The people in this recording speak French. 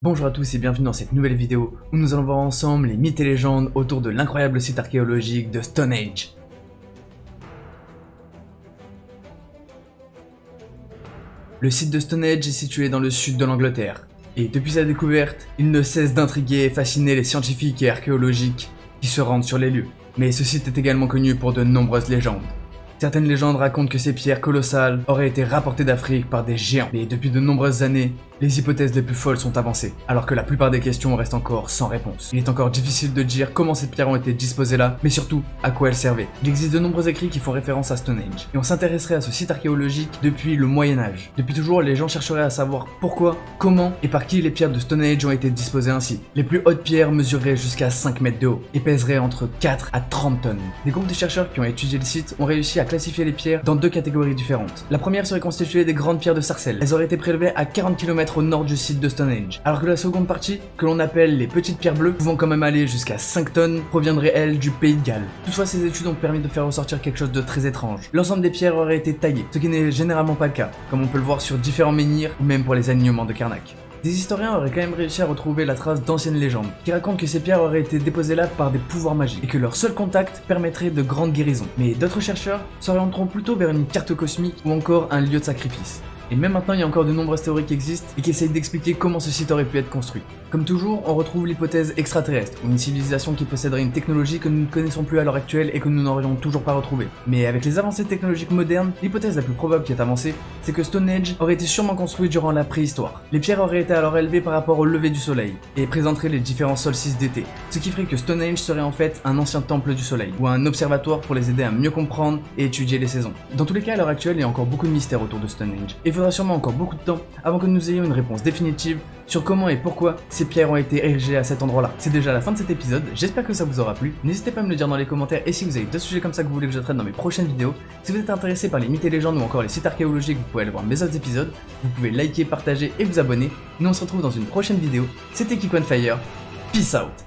Bonjour à tous et bienvenue dans cette nouvelle vidéo où nous allons voir ensemble les mythes et légendes autour de l'incroyable site archéologique de Stonehenge. Le site de Stonehenge est situé dans le sud de l'Angleterre, et depuis sa découverte, il ne cesse d'intriguer et fasciner les scientifiques et archéologiques qui se rendent sur les lieux. Mais ce site est également connu pour de nombreuses légendes. Certaines légendes racontent que ces pierres colossales auraient été rapportées d'Afrique par des géants, mais depuis de nombreuses années, les hypothèses les plus folles sont avancées, alors que la plupart des questions restent encore sans réponse. Il est encore difficile de dire comment ces pierres ont été disposées là, mais surtout à quoi elles servaient. Il existe de nombreux écrits qui font référence à Stonehenge, et on s'intéresserait à ce site archéologique depuis le Moyen-Âge. Depuis toujours, les gens chercheraient à savoir pourquoi, comment et par qui les pierres de Stonehenge ont été disposées ainsi. Les plus hautes pierres mesureraient jusqu'à 5 mètres de haut, et pèseraient entre 4 à 30 tonnes. Des groupes de chercheurs qui ont étudié le site ont réussi à classifier les pierres dans deux catégories différentes. La première serait constituée des grandes pierres de Sarcelles. Elles auraient été prélevées à 40 km au nord du site de Stonehenge. Alors que la seconde partie, que l'on appelle les petites pierres bleues, pouvant quand même aller jusqu'à 5 tonnes, proviendrait elle du pays de Galles. Toutefois, ces études ont permis de faire ressortir quelque chose de très étrange. L'ensemble des pierres aurait été taillées, ce qui n'est généralement pas le cas, comme on peut le voir sur différents menhirs ou même pour les alignements de Karnak. Des historiens auraient quand même réussi à retrouver la trace d'anciennes légendes, qui racontent que ces pierres auraient été déposées là par des pouvoirs magiques, et que leur seul contact permettrait de grandes guérisons. Mais d'autres chercheurs s'orienteront plutôt vers une carte cosmique ou encore un lieu de sacrifice. Et même maintenant, il y a encore de nombreuses théories qui existent et qui essayent d'expliquer comment ce site aurait pu être construit. Comme toujours, on retrouve l'hypothèse extraterrestre, ou une civilisation qui posséderait une technologie que nous ne connaissons plus à l'heure actuelle et que nous n'aurions toujours pas retrouvée. Mais avec les avancées technologiques modernes, l'hypothèse la plus probable qui est avancée, c'est que Stonehenge aurait été sûrement construit durant la préhistoire. Les pierres auraient été alors élevées par rapport au lever du soleil, et présenteraient les différents solstices d'été, ce qui ferait que Stonehenge serait en fait un ancien temple du soleil, ou un observatoire pour les aider à mieux comprendre et étudier les saisons. Dans tous les cas, à l'heure actuelle, il y a encore beaucoup de mystères autour de Stonehenge, et il faudra sûrement encore beaucoup de temps avant que nous ayons une réponse définitive sur comment et pourquoi ces pierres ont été érigées à cet endroit-là. C'est déjà la fin de cet épisode, j'espère que ça vous aura plu. N'hésitez pas à me le dire dans les commentaires et si vous avez d'autres sujets comme ça que vous voulez que je traite dans mes prochaines vidéos. Si vous êtes intéressé par les mythes et légendes ou encore les sites archéologiques, vous pouvez aller voir mes autres épisodes. Vous pouvez liker, partager et vous abonner. Nous on se retrouve dans une prochaine vidéo. C'était Keep on Fire, peace out.